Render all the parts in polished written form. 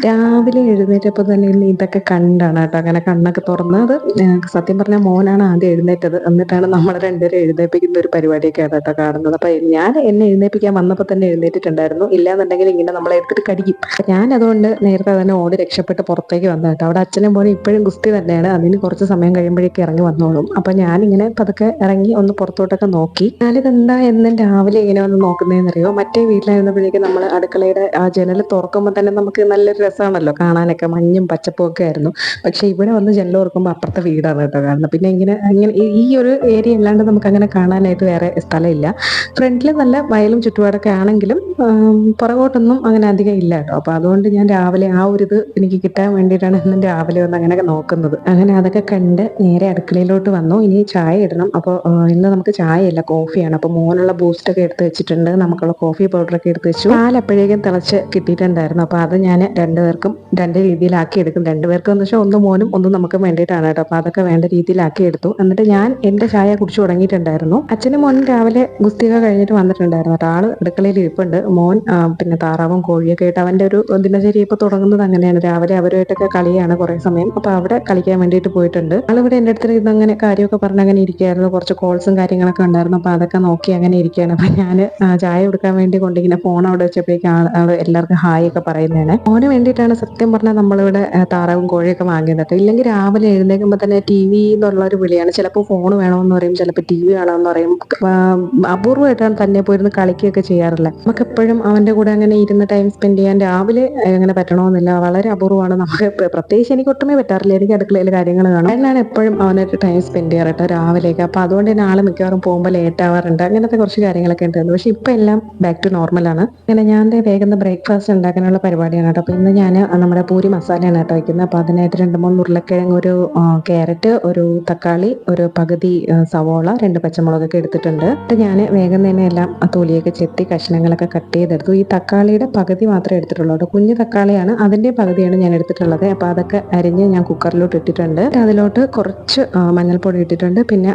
രാവിലെ എഴുന്നേറ്റപ്പോൾ തന്നെ ഇന്ന് ഇതൊക്കെ കണ്ടാണ് കേട്ടോ അങ്ങനെ കണ്ണൊക്കെ തുറന്ന് അത് സത്യം പറഞ്ഞാൽ മോനാണ് ആദ്യം എഴുന്നേറ്റത്. എന്നിട്ടാണ് നമ്മൾ രണ്ടുപേരും എഴുന്നേൽപ്പിക്കുന്ന ഒരു പരിപാടിയൊക്കെയാണ് കേട്ടോ കാണുന്നത്. അപ്പൊ ഞാൻ എന്നെ എഴുന്നേൽപ്പിക്കാൻ വന്നപ്പോൾ തന്നെ എഴുന്നേറ്റിട്ടുണ്ടായിരുന്നു. ഇല്ലാന്നുണ്ടെങ്കിൽ ഇങ്ങനെ നമ്മളെ എടുത്തിട്ട് കടിക്കും. ഞാൻ അതുകൊണ്ട് നേരത്തെ തന്നെ ഓടി രക്ഷപ്പെട്ട് പുറത്തേക്ക് വന്നു കേട്ടോ. അവിടെ അച്ഛനും മോനും ഇപ്പോഴും ഗുസ്തി തന്നെയാണ്. അതിന് കുറച്ച് സമയം കഴിയുമ്പോഴേക്ക് ഇറങ്ങി വന്നോളും. അപ്പൊ ഞാനിങ്ങനെ പതുക്കെ ഇറങ്ങി ഒന്ന് പുറത്തോട്ടൊക്കെ നോക്കി. ഞാനിതെന്താ എന്നും രാവിലെ ഇങ്ങനെ വന്ന് നോക്കുന്നതെന്നറിയോ, മറ്റേ വീട്ടിലായിരുന്നപ്പോഴേക്കും നമ്മൾ അടുക്കളയുടെ ആ ജനൽ തുറക്കുമ്പോൾ തന്നെ നമുക്ക് നല്ലൊരു രസമാണല്ലോ കാണാനൊക്കെ, മഞ്ഞും പച്ചപ്പും ഒക്കെ ആയിരുന്നു. പക്ഷെ ഇവിടെ വന്ന് ജനൽ തുറക്കുമ്പോൾ അപ്പുറത്തെ വീടാണ് കേട്ടോ കാണുന്നത്. പിന്നെ ഇങ്ങനെ ഈ ഒരു ഏരിയ അല്ലാണ്ട് നമുക്ക് അങ്ങനെ കാണാനായിട്ട് വേറെ സ്ഥലമില്ല. ഫ്രണ്ടിൽ നല്ല വയലും ചുറ്റുപാടൊക്കെ ആണെങ്കിലും പുറകോട്ടൊന്നും അങ്ങനെ അധികം ഇല്ല കേട്ടോ. അപ്പൊ അതുകൊണ്ട് ഞാൻ രാവിലെ ആ ഒരു ഇത് എനിക്ക് കിട്ടാൻ വേണ്ടിയിട്ടാണ് ഇന്നും രാവിലെ വന്ന് അങ്ങനെയൊക്കെ നോക്കുന്നത്. അങ്ങനെ അതൊക്കെ കണ്ട് നേരെ അടുക്കളയിലോട്ട് വന്നു. ഇനി ചായ ഇടണം. അപ്പോൾ ഇന്ന് നമുക്ക് ചായയല്ല കോഫിയാണ്. അപ്പോൾ മോനുള്ള ബൂസ്റ്റ് ഒക്കെ എടുത്ത് വെച്ചിട്ടുണ്ട്. നമുക്കുള്ള കോഫി പൗഡറൊക്കെ എടുത്ത് വെച്ചു. പാലപ്പോഴേക്കും തിളച്ച് കിട്ടിയിട്ടുണ്ടായിരുന്നു. അപ്പോൾ അത് ഞാൻ രണ്ടുപേർക്കും രണ്ട് രീതിയിലാക്കി എടുക്കും. രണ്ടുപേർക്കും എന്ന് വെച്ചാൽ ഒന്ന് മോനും ഒന്ന് നമുക്ക് വേണ്ടിയിട്ടാണ് കേട്ടോ. അപ്പോൾ അതൊക്കെ വേണ്ട രീതിയിലാക്കി എടുത്തു. എന്നിട്ട് ഞാൻ എൻ്റെ ചായ കുടിച്ചു തുടങ്ങിയിട്ടുണ്ടായിരുന്നു. അച്ഛനും മോനും രാവിലെ ഗുസ്തിക കഴിഞ്ഞിട്ട് വന്നിട്ടുണ്ടായിരുന്നു കേട്ടോ. ആള് അടുക്കളയിൽ ഇരിപ്പുണ്ട്. മോൻ പിന്നെ താറാവും കോഴിയൊക്കെ ആയിട്ട് അവൻ്റെ ഒരു ദിനചര്യ ഇപ്പോൾ തുടങ്ങുന്നത് അങ്ങനെയാണ്. രാവിലെ അവരുമായിട്ടൊക്കെ കളിയാണ് കുറേ സമയം. അപ്പോൾ അവിടെ കളിക്കാൻ വേണ്ടിയിട്ട് പോയിട്ടുണ്ട്. ആളിവിടെ എൻ്റെ അടുത്ത് ഇതങ്ങനെ കാര്യമൊക്കെ പറഞ്ഞ് അങ്ങനെ ഇരിക്കുകയായിരുന്നു. കുറച്ച് കോൾസും കാര്യങ്ങളൊക്കെ ഉണ്ടായിരുന്നു. അപ്പോൾ അതൊക്കെ നോക്കി അങ്ങനെ ഇരിക്കുകയാണ്. അപ്പോൾ ഞാൻ ചായ കൊടുക്കാൻ വേണ്ടി കൊണ്ടിങ്ങനെ ഫോൺ അവിടെ വെച്ചപ്പോഴേക്കും ആള് എല്ലാവർക്കും ഹായ് ഒക്കെ പറയുന്നതാണ്. മോന് വേണ്ടിയിട്ടാണ് സത്യം പറഞ്ഞാൽ നമ്മളിവിടെ താറാവും കോഴിയൊക്കെ വാങ്ങിയത് കേട്ടോ. ഇല്ലെങ്കിൽ രാവിലെ എഴുന്നേൽക്കുമ്പോൾ തന്നെ ടി വി എന്നുള്ള ഒരു വിളിയാണ്. ചിലപ്പോൾ ഫോൺ വേണമെന്ന് പറയും, ചിലപ്പോൾ ടി വി വേണമെന്ന് പറയും. അപൂർവമായിട്ടാണ് തന്നെ പോയിരുന്ന് കളിക്കുകയൊക്കെ ചെയ്യാറില്ല. നമുക്ക് എപ്പോഴും അവൻ്റെ കൂടെ അങ്ങനെ ഇരുന്ന് ടൈം സ്പെൻഡ് ചെയ്യാൻ രാവിലെ അങ്ങനെ പറ്റണമെന്നില്ല. വളരെ അപൂർവമാണ്. നമുക്ക് പ്രത്യേകിച്ച് എനിക്ക് ഒട്ടുമേ പറ്റാറില്ല. എനിക്ക് അടുക്കളയിൽ കാര്യങ്ങൾ കാണും. എന്നാണ് എപ്പോഴും അവനായിട്ട് ടൈം സ്പെൻഡ് ചെയ്യാറട്ടോ രാവിലേക്ക്. അപ്പോൾ അതുകൊണ്ട് തന്നെ ആൾ മിക്കവാറും പോകുമ്പോൾ ലേറ്റ് ആവാറുണ്ട്. അങ്ങനത്തെ കുറച്ച് കാര്യങ്ങളൊക്കെ ഉണ്ടായിരുന്നു. പക്ഷെ ഇപ്പം എല്ലാം ബാക്ക് ടു നോർമലാണ്. അങ്ങനെ ഞാൻ വേഗം ബ്രേക്ക്ഫാസ്റ്റ് ഉണ്ടാക്കാനുള്ള പരിപാടിയാണ് കേട്ടോ. അപ്പോൾ ഇന്ന് ഞാൻ നമ്മുടെ പൂരി മസാലയാണ് കേട്ടോ വയ്ക്കുന്നത്. അപ്പോൾ അതിനായിട്ട് 2-3 ഉരുളക്കിഴങ്ങ്, ഒരു ക്യാരറ്റ്, ഒരു തക്കാളി, ഒരു പകുതി സവോള, 2 പച്ചമുളകൊക്കെ എടുത്തിട്ടുണ്ട്. എന്നിട്ട് ഞാൻ വേഗം തന്നെ എല്ലാം തൊലിയൊക്കെ ചെത്തി കഷ്ണങ്ങളൊക്കെ കട്ട് ചെയ്തെടുത്തു. ഈ തക്കാളിയുടെ പകുതി മാത്രമേ എടുത്തിട്ടുള്ളൂ കേട്ടോ. കുഞ്ഞു തക്കാളിയാണ്, അതിൻ്റെ പകുതിയാണ് ഞാൻ എടുത്തിട്ടുള്ളത്. അപ്പോൾ അതൊക്കെ അരിഞ്ഞ് ഞാൻ കുക്കറിലോട്ട് ഇട്ടിട്ടുണ്ട്. അതിലോട്ട് കുറച്ച് മഞ്ഞൾപ്പൊടി ഇട്ടിട്ടുണ്ട്. പിന്നെ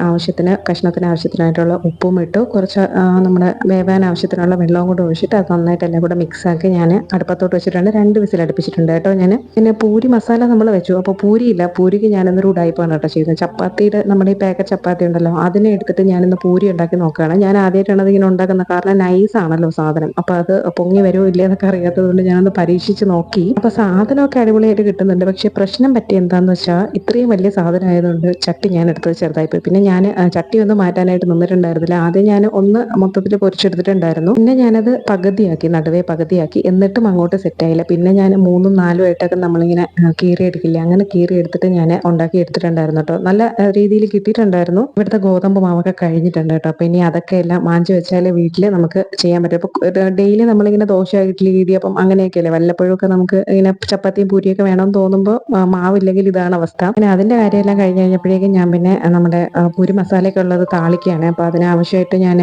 കഷ്ണത്തിന് ആവശ്യത്തിനായിട്ടുള്ള ഉപ്പും ഇട്ടു. കുറച്ച് നമ്മുടെ വേവാൻ ആവശ്യത്തിനുള്ള വെള്ളവും കൂടെ ഒഴിച്ചിട്ട് അത് നന്നായിട്ട് എല്ലാം കൂടെ മിക്സ് ആക്കി ഞാൻ അടുപ്പത്തോട്ട് വെച്ചിട്ടുണ്ട്. 2 വിസിൽ അടുപ്പിച്ചിട്ടുണ്ട് കേട്ടോ ഞാൻ. പിന്നെ പൂരി മസാല നമ്മൾ വെച്ചു. അപ്പോൾ പൂരിയില്ല, പൂരിക്ക് ഞാനിന്നൊരു ഉടായിപ്പാണ് കേട്ടോ ചെയ്യുന്നത്. ചപ്പാത്തിയുടെ നമ്മുടെ ഈ പാക്കറ്റ് ചപ്പാത്തി ഉണ്ടല്ലോ, അതിനെ എടുത്തിട്ട് ഞാനിന്ന് പൂരി ഉണ്ടാക്കി നോക്കുകയാണ്. ഞാൻ ആദ്യമായിട്ടാണ് അതിങ്ങനെ ഉണ്ടാക്കുന്നത്. കാരണം നൈസ് ആണല്ലോ സാധനം. അപ്പോൾ അത് പൊങ്ങി വരുമോ ഇല്ലേ എന്നൊക്കെ അറിയാത്തത് കൊണ്ട് ഞാനൊന്ന് പരീക്ഷിച്ച് നോക്കി. അപ്പോൾ സാധനമൊക്കെ അടിപൊളിയായിട്ട് കിട്ടുന്നുണ്ട്. പക്ഷേ പ്രശ്നം പറ്റി എന്താണെന്ന് വെച്ചാൽ ഇത്രയും വലിയ സാധനം ആയതുകൊണ്ട് ചട്ടി ഞാൻ എടുത്തത് ചെറുതായിപ്പോയി. പിന്നെ ഞാൻ ചട്ടി ഒന്ന് മാറ്റാനായിട്ട് നിന്നിട്ടുണ്ടായിരുന്നില്ല. ആദ്യം ഞാൻ ഒന്ന് മൊത്തത്തിൽ പൊരിച്ചെടുത്തിട്ടുണ്ടായിരുന്നു. പിന്നെ ഞാനത് പകുതിയാക്കി, നടുവേ പകുതിയാക്കി. എന്നിട്ടും അങ്ങോട്ട് സെറ്റായില്ല. പിന്നെ ഞാൻ 3ഉം 4ഉം ആയിട്ടൊക്കെ നമ്മളിങ്ങനെ കീറിയെടുക്കില്ല, അങ്ങനെ കീറിയെടുത്തിട്ട് ഞാൻ ഉണ്ടാക്കി എടുത്തിട്ടുണ്ടായിരുന്നു കേട്ടോ. നല്ല രീതിയിൽ കിട്ടിയിട്ടുണ്ടായിരുന്നു. ഇവിടുത്തെ ഗോതമ്പ് മാവൊക്കെ കഴിഞ്ഞിട്ടുണ്ട് കേട്ടോ. അപ്പോൾ ഇനി അതൊക്കെ എല്ലാം മാഞ്ചി വെച്ചാൽ വീട്ടിൽ നമുക്ക് ചെയ്യാൻ പറ്റും. അപ്പോൾ ഡെയിലി നമ്മളിങ്ങനെ ദോശ, ഇഡ്ഡലി, ഇടിയപ്പം അങ്ങനെയൊക്കെയല്ലേ, വല്ലപ്പോഴൊക്കെ നമുക്ക് ഇങ്ങനെ ചപ്പാത്തിയും പൂരിയൊക്കെ വേണമെന്ന് തോന്നുമ്പോൾ മാവില്ലെങ്കിൽ ഇതാണ് അവസ്ഥ. പിന്നെ അതിൻ്റെ കാര്യമെല്ലാം കഴിഞ്ഞ് കഴിഞ്ഞപ്പോഴേക്കും ഞാൻ പിന്നെ നമ്മുടെ പൂരി മസാലയൊക്കെ ഉള്ളത് താളിക്കുകയാണ്. അപ്പോൾ അതിനാവശ്യമായിട്ട് ഞാൻ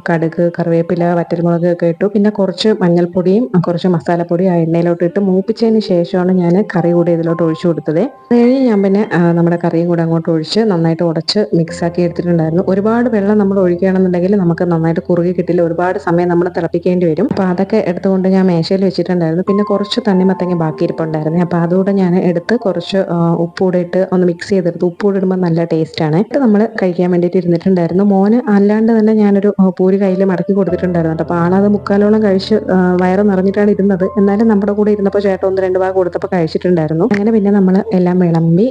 കടുക്, കറിവേപ്പില, വറ്റൽമുളക് ഒക്കെ ഇട്ടു. പിന്നെ കുറച്ച് മഞ്ഞൾപ്പൊടിയും കുറച്ച് മസാലപ്പൊടി ആ എണ്ണയിലോട്ട് ഇട്ട് മൂപ്പിച്ചതിന് ശേഷമാണ് ഞാൻ കറി കൂടി ഇതിലോട്ട് ഒഴിച്ചു കൊടുത്തത്. അത് കഴിഞ്ഞ് ഞാൻ പിന്നെ നമ്മുടെ കറിയും കൂടെ അങ്ങോട്ട് ഒഴിച്ച് നന്നായിട്ട് ഉടച്ച് മിക്സാക്കി എടുത്തിട്ടുണ്ടായിരുന്നു. ഒരുപാട് വെള്ളം നമ്മൾ ഒഴിക്കുകയാണെന്നുണ്ടെങ്കിൽ നമുക്ക് നന്നായിട്ട് കുറുകി കിട്ടില്ല. ഒരുപാട് സമയം നമ്മൾ തിളപ്പിക്കേണ്ടി വരും. അപ്പോൾ അതൊക്കെ എടുത്തുകൊണ്ട് ഞാൻ മേശയിൽ വെച്ചിട്ടുണ്ടായിരുന്നു. പിന്നെ കുറച്ച് തണ്ണിമത്തങ്ങ ബാക്കി ഇരിപ്പുണ്ടായിരുന്നു. അപ്പോൾ അതുകൂടെ ഞാൻ എടുത്ത് കുറച്ച് ഉപ്പൂടെ ഇട്ട് ഒന്ന് മിക്സ് ചെയ്തെടുത്ത്. ഉപ്പൂടെ ഇടുമ്പോൾ നല്ല ടേസ്റ്റാണ്. ഇത് നമ്മൾ കഴിക്കാൻ വേണ്ടിയിട്ട് ഇരുന്നിട്ടുണ്ടായിരുന്നു. മോന് അല്ലാണ്ട് തന്നെ ഞാനൊരു പൂരി കയ്യിൽ മടക്കി കൊടുത്തിട്ടുണ്ടായിരുന്നു. അപ്പോൾ ആളത് മുക്കാലോളം കഴിച്ച് വയറ് നിറഞ്ഞിട്ടാണ് ഇരുന്നത്. എന്നാലും നമ്മുടെ കൂടെ ഇരുന്നപ്പോൾ ചേട്ടൻ 1-2 ഭാഗം കൊടുത്തപ്പോൾ കഴിച്ചിട്ടുണ്ടായിരുന്നു. അങ്ങനെ പിന്നെ നമ്മൾ എല്ലാം വിളമ്പി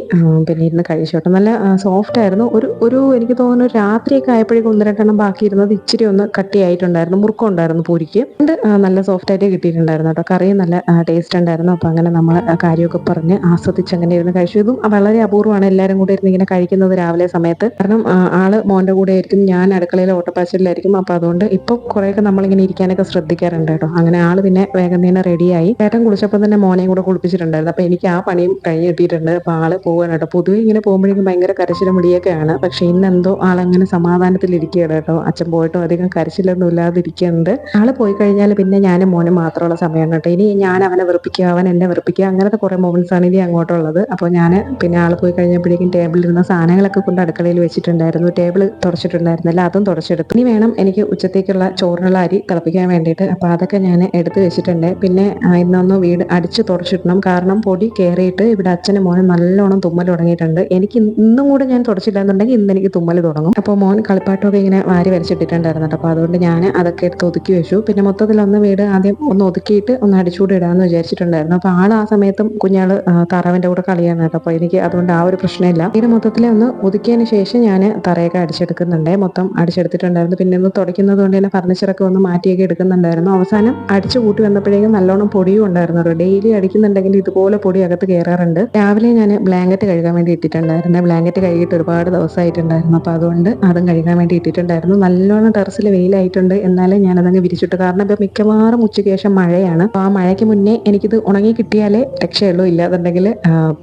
പിന്നെ ഇരുന്ന് കഴിച്ചു കേട്ടോ. നല്ല സോഫ്റ്റ് ആയിരുന്നു. ഒരു എനിക്ക് തോന്നുന്നു രാത്രിയൊക്കെ ആയപ്പോഴേക്കും 1-2 ബാക്കി ഇരുന്നത് ഇച്ചിരി ഒന്ന് കട്ടിയായിട്ടുണ്ടായിരുന്നു. മുറുക്കം ഉണ്ടായിരുന്നു പൂരിക്ക്. അതുകൊണ്ട് നല്ല സോഫ്റ്റ് ആയിട്ട് കിട്ടിയിട്ടുണ്ടായിരുന്നു കേട്ടോ. കറിയും നല്ല ടേസ്റ്റ് ഉണ്ടായിരുന്നു. അപ്പോൾ അങ്ങനെ നമ്മൾ കാര്യമൊക്കെ പറഞ്ഞ് ആസ്വദിച്ച് അങ്ങനെ ഇരുന്ന് കഴിച്ചു. ഇതും വളരെ അപൂർവമാണ് എല്ലാവരും കൂടെ ഇരുന്ന് ഇങ്ങനെ കഴിക്കുന്നത് രാവിലെ സമയത്ത്. കാരണം ആള് മോൻ്റെ കൂടെ ആയിരിക്കും, ഞാൻ അടുക്കളയിൽ ഓട്ടപ്പാച്ചിലായിരിക്കും. അപ്പോൾ അതുകൊണ്ട് ഇപ്പോൾ കുറേയൊക്കെ നമ്മളിങ്ങനെ ഇരിക്കാനൊക്കെ ശ്രദ്ധിക്കാറുണ്ട് കേട്ടോ. അങ്ങനെ ആള് പിന്നെ വേഗം തന്നെ റെഡിയായി. ചേട്ടൻ കുളിച്ചപ്പോൾ തന്നെ മോനെയും കൂടെ കുളിപ്പിച്ചിട്ടുണ്ടായിരുന്നു. അപ്പോൾ എനിക്ക് ആ പണിയും കഴിഞ്ഞ് കിട്ടിയിട്ടുണ്ട്. അപ്പോൾ ആള് പോവാണ് കേട്ടോ. പൊതുവെ ഇങ്ങനെ പോകുമ്പോഴേക്കും ഭയങ്കര കരച്ചിലും മുടിയൊക്കെയാണ്. പക്ഷെ ഇന്നെന്തോ ആളങ്ങനെ സമാധാനത്തിലിരിക്കുകയാണ് കേട്ടോ. അച്ഛൻ പോയിട്ടും അധികം കരച്ചിലൊന്നും ഇല്ലാതെ ഇരിക്കുന്നുണ്ട്. ആള് പോയി കഴിഞ്ഞാൽ പിന്നെ ഞാനും മോനും മാത്രമുള്ള സമയമാണ് കേട്ടോ. ഇനി ഞാൻ അവനെ വെറുപ്പിക്കുക, അവൻ എന്നെ വെറുപ്പിക്കുക, അങ്ങനത്തെ കുറെ മൊമെന്റ്സ് ആണ് ഇനി അങ്ങോട്ടുള്ളത്. അപ്പോൾ ഞാൻ പിന്നെ ആള് പോയി കഴിഞ്ഞപ്പോഴേക്കും ടേബിളിലിരുന്ന സാധനങ്ങളൊക്കെ കൊണ്ട് അടുക്കളയിൽ വെച്ചിട്ടുണ്ടായിരുന്നു. ടേബിൾ തുടച്ചിട്ടുണ്ടായിരുന്നില്ല, അതും തുടച്ചെടുത്തു. ഇനി വേണം എനിക്ക് ഉച്ചത്തേക്കുള്ള ചോറിനുള്ള അരി തിളപ്പിക്കാൻ വേണ്ടിയിട്ട്. അപ്പോൾ അതൊക്കെ ഞാൻ എടുത്ത് വെച്ചിട്ടുണ്ട്. പിന്നെ ഇന്നൊന്ന് വീട് അടിച്ച് തുടച്ചിടണം. കാരണം പൊടി കയറിയിട്ട് ഇവിടെ അച്ഛനും മോനും നല്ലോണം തുമ്മൽ തുടങ്ങിയിട്ടുണ്ട്. എനിക്ക് ഇന്നും കൂടെ ഞാൻ തുടച്ചില്ല എന്നുണ്ടെങ്കിൽ ഇന്ന് എനിക്ക് തുമ്മൽ തുടങ്ങും. അപ്പോൾ മോൻ കളിപ്പാട്ടമൊക്കെ ഇങ്ങനെ വാരി വരച്ചിട്ടിട്ടുണ്ടായിരുന്നു. അപ്പോൾ അതുകൊണ്ട് ഞാൻ അതൊക്കെ എടുത്ത് ഒതുക്കി വെച്ചു. പിന്നെ മൊത്തത്തിൽ ഒന്ന് വീട് ആദ്യം ഒന്ന് ഒതുക്കിയിട്ട് ഒന്ന് അടിച്ചുകൂടി ഇടാമെന്ന് വിചാരിച്ചിട്ടുണ്ടായിരുന്നു. അപ്പോൾ ആൾ ആ സമയത്തും കുഞ്ഞാൾ താറാവിൻ്റെ കൂടെ കളിയാണ് കേട്ടോ. അപ്പോൾ എനിക്ക് അതുകൊണ്ട് ആ ഒരു പ്രശ്നമില്ല. വീട് മൊത്തത്തിൽ ഒന്ന് ഒതുക്കിയതിന് ശേഷം ഞാൻ തറയൊക്കെ അടിച്ചെടുക്കുന്നുണ്ട്. മൊത്തം അടിച്ചെടുത്തിട്ടുണ്ടായിരുന്നു. പിന്നെ ഒന്ന് തുടയ്ക്കുന്നത് കൊണ്ട് തന്നെ ഫർണിച്ചറൊക്കെ ഒന്ന് മാറ്റിയൊക്കെ എടുക്കുന്നുണ്ടായിരുന്നു. അവസാനം അടിച്ചു കൂട്ടി വന്നപ്പോഴേക്കും നല്ലോണം പൊടിയും ഉണ്ടായിരുന്നു. ഡെയിലി അടിക്കുന്നുണ്ടെങ്കിൽ ഇതുപോലെ പൊടി അകത്ത് കയറാറുണ്ട്. രാവിലെ ഞാൻ ബ്ലാങ്കറ്റ് കഴുകാൻ വേണ്ടി ഇട്ടിട്ടുണ്ടായിരുന്നു. ബ്ലാങ്കറ്റ് കഴുകിയിട്ട് ഒരുപാട് ദിവസമായിട്ടുണ്ടായിരുന്നു. അപ്പോൾ അതുകൊണ്ട് അതും കഴുകാൻ വേണ്ടി ഇട്ടിട്ടുണ്ടായിരുന്നു. നല്ലോണം ടെറസിൽ വെയിലായിട്ടുണ്ട്. എന്നാലും ഞാനതങ്ങ് വിരിച്ചിട്ടു. കാരണം ഇപ്പോൾ മിക്കവാറും ഉച്ചയ്ക്ക് ശേഷം മഴയാണ്. അപ്പോൾ ആ മഴയ്ക്ക് മുന്നേ എനിക്കിത് ഉണങ്ങി കിട്ടിയാലേ രക്ഷയുള്ളൂ, ഇല്ലാതുണ്ടെങ്കിൽ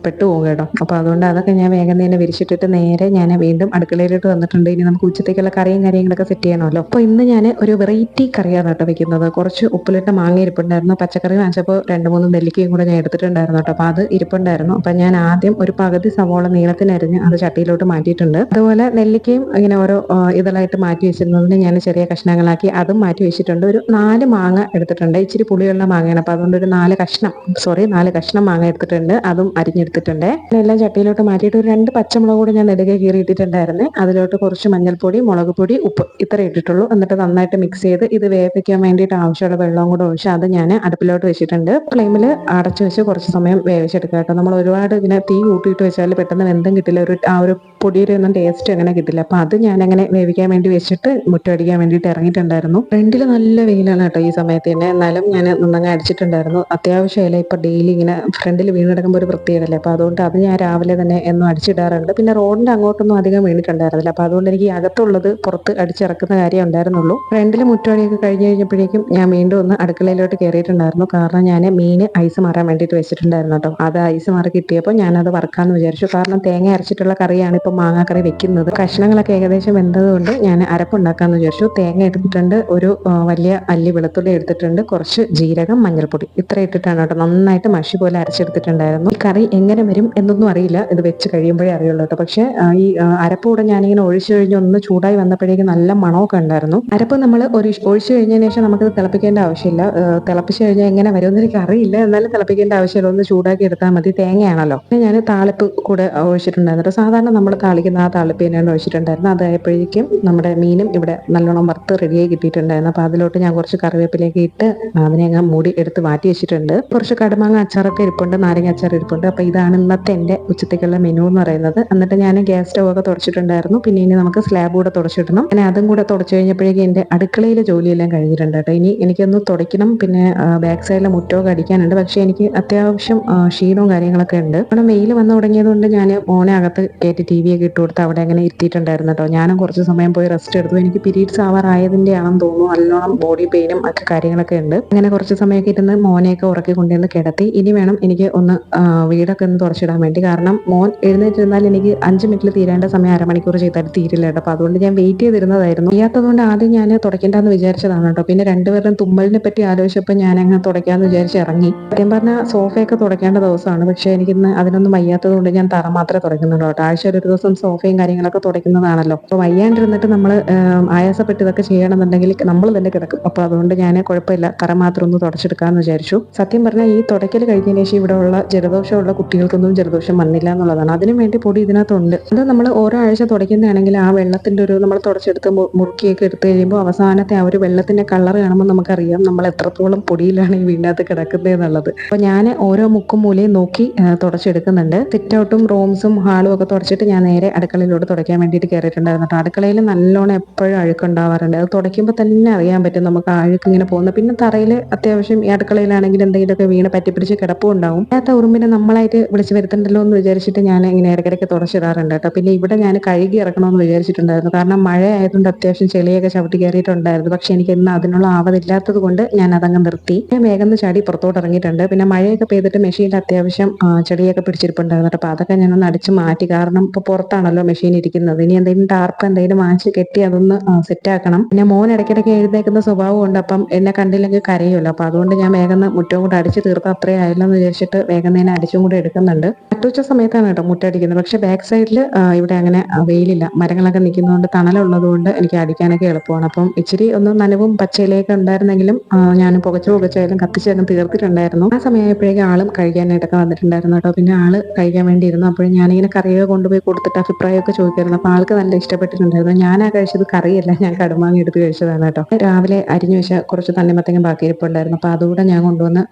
പെട്ടുപോകും കേട്ടോ. അപ്പോൾ അതുകൊണ്ട് അതൊക്കെ ഞാൻ വേഗം തന്നെ വിരിച്ചിട്ടിട്ട് നേരെ ഞാൻ വീണ്ടും അടുക്കളയിലോട്ട് വന്നിട്ടുണ്ട്. ഇനി നമുക്ക് ഉച്ചത്തേക്കുള്ള കറിയും കാര്യങ്ങളൊക്കെ സെറ്റ് ചെയ്യണമല്ലോ. അപ്പോൾ ഇന്ന് ഞാൻ ഒരു വെറൈറ്റി കറിയാണ് കേട്ടോ വെക്കുന്നത്. കുറച്ച് ഉപ്പിലിട്ട മാങ്ങ ഇരിപ്പുണ്ടായിരുന്നു. പച്ചക്കറി വാങ്ങിച്ചപ്പോൾ 2-3 നെല്ലിക്കയും കൂടെ ഞാൻ എടുത്തിട്ടുണ്ടായിരുന്നു കേട്ടോ. അപ്പോൾ അത് ഇരിപ്പുണ്ടായിരുന്നു. അപ്പം ഞാൻ ആദ്യം ഒരു പകുതി സവോള നീളത്തിനരിഞ്ഞ് അത് ചട്ടിയിലോട്ട് മാറ്റിയിട്ടുണ്ട്. അതുപോലെ നെല്ലിക്കയും ഇങ്ങനെ ഓരോ ഇതളായിട്ട് മാറ്റി വെച്ചിരുന്നതിന് ഞാൻ ചെറിയ കഷ്ണങ്ങളാക്കി അതും മാറ്റി വെച്ചിട്ടുണ്ട്. ഒരു 4 മാങ്ങ എടുത്തിട്ടുണ്ട്. ഇച്ചിരി പുളിയുള്ള മാങ്ങയാണ്. അപ്പോൾ അതുകൊണ്ട് ഒരു 4 കഷ്ണം മാങ്ങ എടുത്തിട്ടുണ്ട്. അതും അരിഞ്ഞെടുത്തിട്ടുണ്ട്. എല്ലാം ചട്ടിയിലോട്ട് മാറ്റിയിട്ട് ഒരു 2 പച്ചമുളക് കൂടെ ഞാൻ നെടുകെ കീറിയിട്ടിട്ടുണ്ടായിരുന്നു. അതിലോട്ട് കുറച്ച് മഞ്ഞൾപ്പൊടി, മുളക് പൊടി, ഉപ്പ് ഇത്ര ഇട്ടിട്ടുള്ളൂ. എന്നിട്ട് നന്നായിട്ട് മിക്സ് ചെയ്ത് ഇത് വേവിക്കാൻ വേണ്ടിയിട്ട് ആവശ്യമുള്ള വെള്ളവും കൂടെ ഒഴിച്ച് അത് ഞാൻ അടുപ്പിലോട്ട് വെച്ചിട്ടുണ്ട്. ഫ്ലെയിമിൽ അടച്ചു വെച്ച് കുറച്ച് സമയം വേവിച്ചെടുക്കുക കേട്ടോ. നമ്മൾ ഒരുപാട് ഇങ്ങനെ തീ കൂട്ടിയിട്ട് വെച്ചാൽ പെട്ടെന്ന് വെന്തം കിട്ടില്ല. ആ ഒരു പൊടിയുടെ ഒന്നും ടേസ്റ്റ് അങ്ങനെ കിട്ടില്ല. അപ്പോൾ അത് ഞാൻ അങ്ങനെ വേവിക്കാൻ വേണ്ടി വെച്ചിട്ട് മുറ്റമടിക്കാൻ വേണ്ടിയിട്ട് ഇറങ്ങിയിട്ടുണ്ടായിരുന്നു. ഫ്രണ്ടിൽ നല്ല വെയിലാണ് കേട്ടോ ഈ സമയത്ത് തന്നെ. എന്നാലും ഞാൻ നന്നങ്ങ് അടിച്ചിട്ടുണ്ടായിരുന്നു. അത്യാവശ്യമല്ല ഇപ്പോൾ ഡെയിലി ഇങ്ങനെ ഫ്രണ്ടിൽ വീണെടുക്കുമ്പോൾ ഒരു പ്രത്യേകമല്ലേ. അപ്പോൾ അതുകൊണ്ട് അത് ഞാൻ രാവിലെ തന്നെ എന്നും അടിച്ചിടാറുണ്ട്. പിന്നെ റോഡിൻ്റെ അങ്ങോട്ടൊന്നും അധികം വീണിട്ടുണ്ടായിരുന്നില്ല. അപ്പോൾ അതുകൊണ്ട് എനിക്ക് അകത്തുള്ളത് പുറത്ത് അടിച്ചിറക്കുന്ന കാര്യം ഉണ്ടായിരുന്നുള്ളൂ. ഫ്രണ്ടിൽ മുറ്റമടിയൊക്കെ കഴിഞ്ഞ് കഴിഞ്ഞപ്പോഴേക്കും ഞാൻ വീണ്ടും ഒന്ന് അടുക്കളയിലോട്ട് കയറിയിട്ടുണ്ടായിരുന്നു. കാരണം ഞാൻ മീൻ ഐസ് മാറാൻ വേണ്ടിയിട്ട് വെച്ചിട്ടുണ്ടായിരുന്നു കേട്ടോ. അത് ഐസ് മാറി കിട്ടിയപ്പോൾ ഞാനത് വറക്കാമെന്ന് വിചാരിച്ചു. കാരണം തേങ്ങ അരച്ചിട്ടുള്ള കറിയാണ് ഇപ്പോൾ മാങ്ങാക്കറി വെക്കുന്നത്. കഷ്ണങ്ങളൊക്കെ ഏകദേശം വെന്തതുകൊണ്ട് ഞാൻ അരപ്പുണ്ടാക്കാമെന്ന് വിചാരിച്ചു. തേങ്ങ എടുത്തിട്ടുണ്ട്, ഒരു വലിയ അല്ലി വെളുത്തുള്ളി എടുത്തിട്ടുണ്ട്, കുറച്ച് ജീരകം, മഞ്ഞൾപ്പൊടി ഇത്ര ഇട്ടിട്ടാണ് കേട്ടോ നന്നായിട്ട് മഷി പോലെ അരച്ചെടുത്തിട്ടുണ്ടായിരുന്നു. ഈ കറി എങ്ങനെ വരും എന്നൊന്നും അറിയില്ല, ഇത് വെച്ച് കഴിയുമ്പോഴേ അറിയുള്ളൂ കേട്ടോ. പക്ഷേ ഈ അരപ്പ് കൂടെ ഞാനിങ്ങനെ ഒഴിച്ചു കഴിഞ്ഞ് ഒന്ന് ചൂടായി വന്നപ്പോഴേക്കും നല്ല മണമൊക്കെ ഉണ്ടായിരുന്നു. അരപ്പ് നമ്മൾ ഒഴിച്ചു കഴിഞ്ഞതിന് ശേഷം നമുക്കത് തിളപ്പിക്കേണ്ട ആവശ്യമില്ല. തിളപ്പിച്ച് കഴിഞ്ഞാൽ എങ്ങനെ വരുമെന്ന് എനിക്ക് അറിയില്ല. എന്നാലും തിളപ്പിക്കേണ്ട ആവശ്യമില്ല, ഒന്ന് ചൂടാക്കി എടുത്താൽ മതി. തേങ്ങയാണല്ലോ. പിന്നെ ഞാൻ താളിപ്പ് കൂടെ ഒഴിച്ചിട്ടുണ്ടായിരുന്നു. സാധാരണ നമ്മൾ താളിക്കുന്ന ആ താളിപ്പ് തന്നെയാണ് ഒഴിച്ചിട്ടുണ്ടായിരുന്നു. അതായപ്പോഴേക്കും നമ്മുടെ മീനും ഇവിടെ നല്ലോണം വറുത്ത് റെഡിയായി കിട്ടിയിട്ടുണ്ടായിരുന്നു. അപ്പോൾ അതിലോട്ട് ഞാൻ കുറച്ച് കറിവേപ്പിലേക്ക് ഇട്ട് അതിനെ അങ്ങ് മൂടി എടുത്ത് മാറ്റി വെച്ചിട്ടുണ്ട്. കുറച്ച് കടുമാങ്ങ അച്ചാറൊക്കെ ഇരിപ്പുണ്ട്, നാരങ്ങ അച്ചാർ ഇരിപ്പുണ്ട്. അപ്പോൾ ഇതാണ് ഇന്നത്തെ എൻ്റെ ഉച്ചത്തേക്കുള്ള മെനു എന്ന് പറയുന്നത്. എന്നിട്ട് ഞാൻ ഗ്യാസ് സ്റ്റവ് ഒക്കെ തുടച്ചിട്ടുണ്ടായിരുന്നു. പിന്നെ ഇനി നമുക്ക് സ്ലാബ് കൂടെ തുടച്ചിടണം. അങ്ങനെ അതും കൂടെ തുടച്ചു കഴിഞ്ഞപ്പോഴേക്കും എൻ്റെ അടുക്കളയിലെ ജോലിയെല്ലാം കഴിഞ്ഞിട്ടുണ്ട് കേട്ടോ. ഇനി എനിക്കൊന്ന് തുടയ്ക്കണം. പിന്നെ ബാക്ക് സൈഡിലെ മുറ്റമൊക്കെ അടിക്കാനുണ്ട്. പക്ഷേ എനിക്ക് അത്യാവശ്യം ക്ഷീണവും കാര്യങ്ങളൊക്കെ ഉണ്ട്. കാരണം വെയിൽ വന്നു തുടങ്ങിയത് കൊണ്ട് ഞാൻ മോനെ അകത്ത് കയറ്റി TV ഒക്കെ ഇട്ട് കൊടുത്ത് അവിടെ അങ്ങനെ ഇരുത്തിയിട്ടുണ്ടായിരുന്നു കേട്ടോ. ഞാനും കുറച്ച് സമയം പോയി റെസ്റ്റ് എടുത്തു. എനിക്ക് പീരീഡ്സ് ആവാറായതിൻ്റെ ആണെന്ന് തോന്നുന്നു. നല്ലോണം ബോഡി പെയിനും ഒക്കെ കാര്യങ്ങളൊക്കെ ഉണ്ട്. അങ്ങനെ കുറച്ച് സമയമൊക്കെ ഇരുന്ന് മോനെയൊക്കെ ഉറക്കി കൊണ്ടുവന്ന് കിടത്തി. ഇനി വേണം എനിക്ക് ഒന്ന് വീടൊക്കെ ഒന്ന് തുടച്ചിടാൻ വേണ്ടി. കാരണം മോൻ എഴുന്നേറ്റിരുന്നാൽ എനിക്ക് 5 മിനിറ്റിൽ തീരേണ്ട സമയം അരമണിക്കൂർ ചെയ്താൽ തീരില്ല കേട്ടോ. അപ്പോൾ അതുകൊണ്ട് ഞാൻ വെയിറ്റ് ചെയ്തിരുന്നതായിരുന്നു. ചെയ്യാത്തതുകൊണ്ട് ആദ്യം ഞാൻ തുടയ്ക്കേണ്ടെന്ന് വിചാരിച്ചതാണ് കേട്ടോ. പിന്നെ രണ്ടുപേരും തുമ്മലിനെ പറ്റി ആലോചിച്ചപ്പോൾ ഞാൻ അങ്ങ് തുടയ്ക്കാമെന്ന് വിചാരിച്ച് ഇറങ്ങി. സത്യം പറഞ്ഞാൽ സോഫയൊക്കെ തുടയ്ക്കേണ്ട ദിവസമാണ്. പക്ഷേ എനിക്കിന്ന് അതിനൊന്നും വയ്യാത്തത് കൊണ്ട് ഞാൻ തറ മാത്രമേ തുടയ്ക്കുന്നുള്ളൂ കേട്ടോ. ആഴ്ചയിൽ ഒരു ദിവസം സോഫയും കാര്യങ്ങളൊക്കെ തുടയ്ക്കുന്നതാണല്ലോ. അപ്പോൾ വയ്യാണ്ടിരുന്നിട്ട് നമ്മൾ ആയാസപ്പെട്ട് ഇതൊക്കെ ചെയ്യണമെന്നുണ്ടെങ്കിൽ നമ്മൾ തന്നെ കിടക്കും. അപ്പോൾ അതുകൊണ്ട് ഞാൻ കുഴപ്പമില്ല, തറ മാത്രം ഒന്ന് തുടച്ചെടുക്കാമെന്ന് വിചാരിച്ചു. സത്യം പറഞ്ഞാൽ ഈ തുടയ്ക്കൽ കഴിഞ്ഞതിന് ശേഷം ഇവിടെ ഉള്ള ജലദോഷമുള്ള കുട്ടികൾക്കൊന്നും ജലദോഷം വന്നില്ല എന്നുള്ളതാണ്. അതിനു വേണ്ടി പൊടി ഇതിനകത്തുണ്ട്. അത് നമ്മൾ ഓരോ ആഴ്ച തുടയ്ക്കുന്നതാണെങ്കിൽ ആ വെള്ളത്തിൻ്റെ ഒരു നമ്മൾ തുടച്ചെടുത്ത് മുറുക്കിയൊക്കെ എടുത്തു കഴിയുമ്പോൾ അവസാനത്തെ ആ ഒരു വെള്ളത്തിൻ്റെ കളർ കാണുമ്പോൾ നമുക്കറിയാം നമ്മൾ എത്രത്തോളം പൊടിയിലാണ് ഈ വീടിനകത്ത് കിടക്കുന്നത് എന്നുള്ളത്. അപ്പോൾ ഞാൻ ഓരോ മുക്കും മൂലയും നോക്കി തുടച്ചെടുക്കുന്നുണ്ട്. സിറ്റ് ഔട്ടും റൂംസും ഹാളും ഒക്കെ തുടച്ചിട്ട് ഞാൻ നേരെ അടുക്കളയിലോട്ട് തുടയ്ക്കാൻ വേണ്ടിയിട്ട് കയറിയിട്ടുണ്ടായിരുന്നു കേട്ടോ. അടുക്കളയിൽ നല്ലോണം എപ്പോഴും അഴുക്കുണ്ടാവാറുണ്ട്. അത് തുടയ്ക്കുമ്പോൾ തന്നെ അറിയാൻ പറ്റും നമുക്ക് ആ അഴുക്ക് ഇങ്ങനെ പോകുന്നത്. പിന്നെ തറയിൽ അത്യാവശ്യം ഈ അടുക്കളയിലാണെങ്കിൽ എന്തെങ്കിലുമൊക്കെ വീണ് പറ്റിപ്പിടിച്ച് കിടപ്പും ഉണ്ടാവും. അല്ലാത്ത ഉറുമ്പിനെ നമ്മളായിട്ട് വിളിച്ച് വരുത്തണ്ടല്ലോ എന്ന് വിചാരിച്ചിട്ട് ഞാൻ ഇങ്ങനെ ഇടയ്ക്കിടയ്ക്ക് തുടച്ചിടാറുണ്ട് കേട്ടോ. പിന്നെ ഇവിടെ ഞാൻ കഴുകി ഇറക്കണമെന്ന് വിചാരിച്ചിട്ടുണ്ടായിരുന്നു. കാരണം മഴ ആയതുകൊണ്ട് അത്യാവശ്യം ചെളിയൊക്കെ ചവിട്ടി കയറിയിട്ടുണ്ടായിരുന്നു. പക്ഷെ എനിക്ക് ഇന്ന് അതിനുള്ള ആവതില്ലാത്തത് കൊണ്ട് ഞാൻ അതങ്ങ് നിർത്തി. ഞാൻ വേഗം ചാടി പുറത്തോട്ട് ഇറങ്ങിയിട്ടുണ്ട്. പിന്നെ മഴയൊക്കെ പെയ്തിട്ട് മെഷീനിൽ അത്യാവശ്യം ചെടിയൊക്കെ പിടിച്ചിരിപ്പുണ്ടായിരുന്നു. അപ്പോൾ അതൊക്കെ ഞാനൊന്ന് അടിച്ച് മാറ്റി. കാരണം ഇപ്പോൾ പുറത്താണല്ലോ മെഷീൻ ഇരിക്കുന്നത്. ഇനി എന്തെങ്കിലും ടാർപ്പ് എന്തെങ്കിലും വാങ്ങിച്ച് കെട്ടി അതൊന്ന് സെറ്റാക്കണം. പിന്നെ മോൻ ഇടയ്ക്കിടയ്ക്ക് എഴുന്നേൽക്കുന്ന സ്വഭാവമുണ്ട്. അപ്പം എന്നെ കണ്ടില്ലെങ്കിൽ കരയുമല്ലോ. അപ്പോൾ അതുകൊണ്ട് ഞാൻ വേഗം മുറ്റവും കൂടെ അടിച്ച് തീർത്ത് അത്രയും ആയല്ലോ എന്ന് വിചാരിച്ചിട്ട് വേഗം തന്നെ അടിച്ചും കൂടെ എടുക്കുന്നുണ്ട്. നട്ടുച്ച സമയത്താണ് കേട്ടോ മുറ്റടിക്കുന്നത്. പക്ഷെ ബാക്ക് സൈഡിൽ ഇവിടെ അങ്ങനെ വെയിലില്ല, മരങ്ങളൊക്കെ നിൽക്കുന്നതുകൊണ്ട് തണലുള്ളത് കൊണ്ട് എനിക്ക് അടിക്കാനൊക്കെ എളുപ്പമാണ്. അപ്പം ഇച്ചിരി ഒന്ന് നനവും പച്ചയിലേക്ക് ഉണ്ടായിരുന്നെങ്കിലും ഞാൻ പുകച്ചായാലും കത്തിച്ചൊക്കെ തീർത്തിട്ടുണ്ടായിരുന്നു. ആ സമയമായപ്പോഴേക്കും ആളും കഴിക്കാനായിട്ടൊക്കെ വന്നിട്ടുണ്ടായിരുന്നു കേട്ടോ. പിന്നെ ആള് കഴിക്കാൻ വേണ്ടി ഇരുന്നു. അപ്പോഴും ഞാനിങ്ങനെ കറിയൊക്കെ കൊണ്ടുപോയി കൊടുത്തിട്ട് അഭിപ്രായമൊക്കെ ചോദിക്കായിരുന്നു. അപ്പോൾ ആൾക്ക് നല്ല ഇഷ്ടപ്പെട്ടിട്ടുണ്ടായിരുന്നു. ഞാനാ കഴിച്ചത് കറിയല്ല, ഞാൻ കടുമാങ്ങ എടുത്ത് കഴിച്ചതാണ് കേട്ടോ. രാവിലെ അരിഞ്ഞു വെച്ച കുറച്ച് തണ്ണിമത്തങ്ങ ബാക്കി ഇരിപ്പുണ്ടായിരുന്നു. അപ്പോൾ അതുകൂടെ ഞാൻ കൊണ്ടുവന്ന്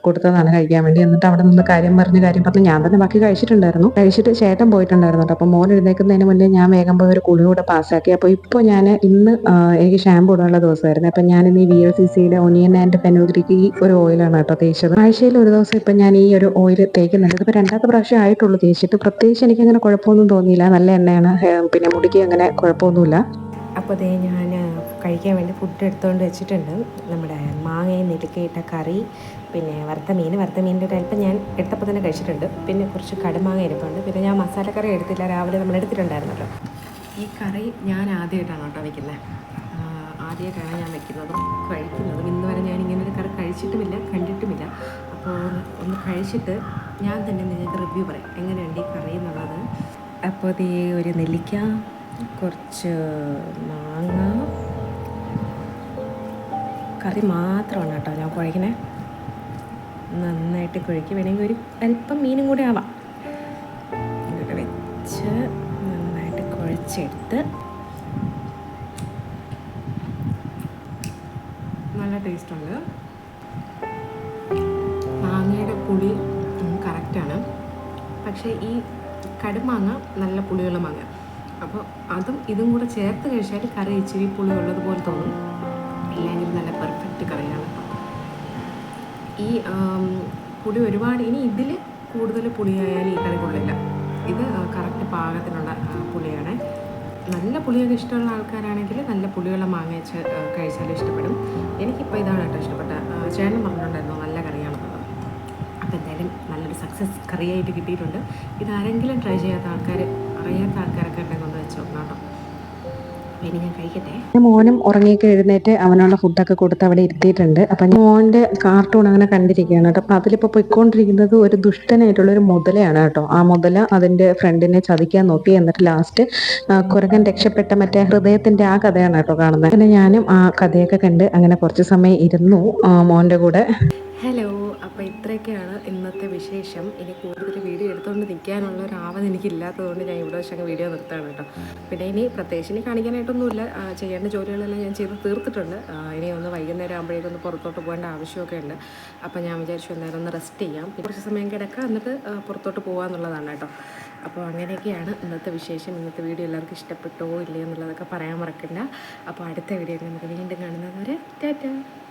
കൊടുത്തതാണ് കഴിക്കാൻ വേണ്ടി. എന്നിട്ട് അവിടെ നിന്ന് കാര്യം പറഞ്ഞ് ഞാൻ തന്നെ ബാക്കി കഴിച്ചിട്ടുണ്ടായിരുന്നു. കഴിച്ചിട്ട് ചേട്ടൻ പോയിട്ടുണ്ടായിരുന്നു കേട്ടോ. അപ്പോൾ മോൻ എഴുന്നേൽക്കുന്നതിന് മുന്നേ ഞാൻ വേഗം പോയി ഒരു കുളി കൂടെ പാസ്സാക്കി. അപ്പോൾ ഇപ്പോൾ ഞാൻ ഇന്ന് എനിക്ക് ഷാമ്പു ഇടാനുള്ള ദിവസമായിരുന്നു. അപ്പം ഞാൻ ഇന്ന് ഈ VLCCയുടെ ഒനിയൻ ആൻഡ് ഫെനുഗ്രീക്ക് ഈ ഒരു ഓയിലാണ് കേട്ടോ തേച്ചത്. ആഴ്ചയിൽ ഒരു ദിവസം ഇപ്പം ഞാൻ ഈ ഒരു ഓയിൽ തേക്കുന്നുണ്ട്. ഇതിപ്പോൾ രണ്ടാമത്തെ പ്രാവശ്യം ആയിട്ടുള്ളൂ തേച്ചിട്ട്. പ്രത്യേകിച്ച് എനിക്കങ്ങനെ കുഴപ്പമൊന്നും തോന്നിയില്ല. നല്ല എണ്ണയാണ്. പിന്നെ മുടിക്ക് അങ്ങനെ കുഴപ്പമൊന്നുമില്ല. അപ്പോൾ അതേ ഞാൻ കഴിക്കാൻ വേണ്ടി ഫുഡ് എടുത്തുകൊണ്ട് വെച്ചിട്ടുണ്ട്. നമ്മുടെ മാങ്ങയും നെല്ലിക്കയിട്ട കറി, പിന്നെ വറുത്ത മീനിൻ്റെ ഒരു അല്പം ഞാൻ എടുത്തപ്പോൾ തന്നെ കഴിച്ചിട്ടുണ്ട്. പിന്നെ കുറച്ച് കടുമാങ്ങ ഇരിപ്പുണ്ട്. പിന്നെ ഞാൻ മസാലക്കറി എടുത്തില്ല, രാവിലെ നമ്മൾ എടുത്തിട്ടുണ്ടായിരുന്നല്ലോ. ഈ കറി ഞാൻ ആദ്യമായിട്ടാണ് കേട്ടോ വയ്ക്കുന്നത്. ആദ്യമായിട്ടാണ് ഞാൻ വയ്ക്കുന്നതും കഴിക്കുന്നതും. ഇന്ന് വരെ ഞാൻ ഇങ്ങനെ ഒരു കറി കഴിച്ചിട്ടുമില്ല, കണ്ടിട്ടുമില്ല. അപ്പോൾ ഒന്ന് കഴിച്ചിട്ട് ഞാൻ തന്നെ നിങ്ങൾക്ക് റിവ്യൂ പറയാം എങ്ങനെയുണ്ട് ഈ കറി എന്നുള്ളത്. അപ്പോൾ ഇത് ഒരു നെല്ലിക്ക, കുറച്ച് മാങ്ങ, കറി മാത്രമാണ് കേട്ടോ ഞാൻ കുഴക്കണേ. നന്നായിട്ട് കുഴക്കി വേണമെങ്കിൽ ഒരു അല്പം മീനും കൂടെ ആവാം. ഇതൊക്കെ വെച്ച് നന്നായിട്ട് കുഴച്ചെടുത്ത് നല്ല ടേസ്റ്റുണ്ട്. മാങ്ങയുടെ പുളി കറക്റ്റാണ്. പക്ഷേ ഈ കടുമാങ്ങ നല്ല പുളിയുള്ള മാങ്ങ. അപ്പോൾ അതും ഇതും കൂടെ ചേർത്ത് കഴിച്ചാൽ കറി ഇച്ചിരി പുളി ഉള്ളതുപോലെ തോന്നും. ഇല്ലെങ്കിൽ നല്ല പെർഫെക്റ്റ് കറിയാണ്. ഈ പുളി ഒരുപാട് ഇനി ഇതിൽ കൂടുതൽ പുളിയായാലും ഈ കറി കൊള്ളില്ല. ഇത് കറക്റ്റ് പാകത്തിനുള്ള പുളിയാണ്. നല്ല പുളിയൊക്കെ ഇഷ്ടമുള്ള ആൾക്കാരാണെങ്കിൽ നല്ല പുളിയുള്ള മാങ്ങ വെച്ച് കഴിച്ചാലും ഇഷ്ടപ്പെടും. എനിക്കിപ്പോൾ ഇതാണ് കേട്ടോ ഇഷ്ടപ്പെട്ട. ചേട്ടൻ പറഞ്ഞിട്ടുണ്ടായിരുന്നു നല്ല കറിയാണെന്നുള്ളത്. അപ്പോൾ എന്തായാലും നല്ലൊരു സക്സസ് കറിയായിട്ട് കിട്ടിയിട്ടുണ്ട്. ഇതാരെങ്കിലും ട്രൈ ചെയ്യാത്ത അറിയാത്ത ആൾക്കാരൊക്കെ ഉണ്ടെങ്കിൽ ഒന്ന് വെച്ച് നോക്കണം കേട്ടോ. ഇനി ഞാൻ കഴിക്കട്ടെ. മോനും ഉറങ്ങിയൊക്കെ എഴുന്നേറ്റ് അവനുള്ള ഫുഡൊക്കെ കൊടുത്ത് അവിടെ ഇരുത്തിയിട്ടുണ്ട്. അപ്പം മോൻ്റെ കാർട്ടൂൺ അങ്ങനെ കണ്ടിരിക്കുകയാണ് കേട്ടോ. അപ്പം അതിലിപ്പോൾ പോയിക്കൊണ്ടിരിക്കുന്നത് ഒരു ദുഷ്ടനായിട്ടുള്ള ഒരു മുതലയാണ് കേട്ടോ. ആ മുതല അതിൻ്റെ ഫ്രണ്ടിനെ ചതിക്കാൻ നോക്കി. എന്നിട്ട് ലാസ്റ്റ് കുരങ്ങൻ രക്ഷപ്പെട്ട മറ്റേ ഹൃദയത്തിൻ്റെ ആ കഥയാണ് കേട്ടോ കാണുന്നത്. അങ്ങനെ ഞാനും ആ കഥയൊക്കെ കണ്ട് അങ്ങനെ കുറച്ച് സമയം ഇരുന്നു മോൻ്റെ കൂടെ. ഹലോ, അപ്പോൾ ഇത്രയൊക്കെയാണ് ഇന്നത്തെ വിശേഷം. ഇനി കൂടുതൽ വീഡിയോ എടുത്തുകൊണ്ട് നിൽക്കാനുള്ള ഒരു ആവത് എനിക്കില്ലാത്തതുകൊണ്ട് ഞാൻ ഇവിടെ വെച്ചങ്ങ് വീഡിയോ നിർത്തുകയാണ് കേട്ടോ. പിന്നെ ഇനി പ്രത്യേകിച്ച് ഇനി കാണിക്കാനായിട്ടൊന്നുമില്ല. ചെയ്യേണ്ട ജോലികളെല്ലാം ഞാൻ ചെയ്ത് തീർത്തിട്ടുണ്ട്. ഇനി ഒന്ന് വൈകുന്നേരം ആകുമ്പോഴേക്കൊന്ന് പുറത്തോട്ട് പോകേണ്ട ആവശ്യമൊക്കെ ഉണ്ട്. അപ്പോൾ ഞാൻ വിചാരിച്ചു എന്തായാലും ഒന്ന് റെസ്റ്റ് ചെയ്യാം, കുറച്ച് സമയം കിടക്കാം, എന്നിട്ട് പുറത്തോട്ട് പോകാമെന്നുള്ളതാണ് കേട്ടോ. അപ്പോൾ അങ്ങനെയൊക്കെയാണ് ഇന്നത്തെ വിശേഷം. ഇന്നത്തെ വീഡിയോ എല്ലാവർക്കും ഇഷ്ടപ്പെട്ടോ ഇല്ലയോ എന്നുള്ളതൊക്കെ പറയാൻ മറക്കണ്ട. അപ്പോൾ അടുത്ത വീഡിയോ നമുക്ക് വീണ്ടും കാണുന്നത് വരെ ടാറ്റാ.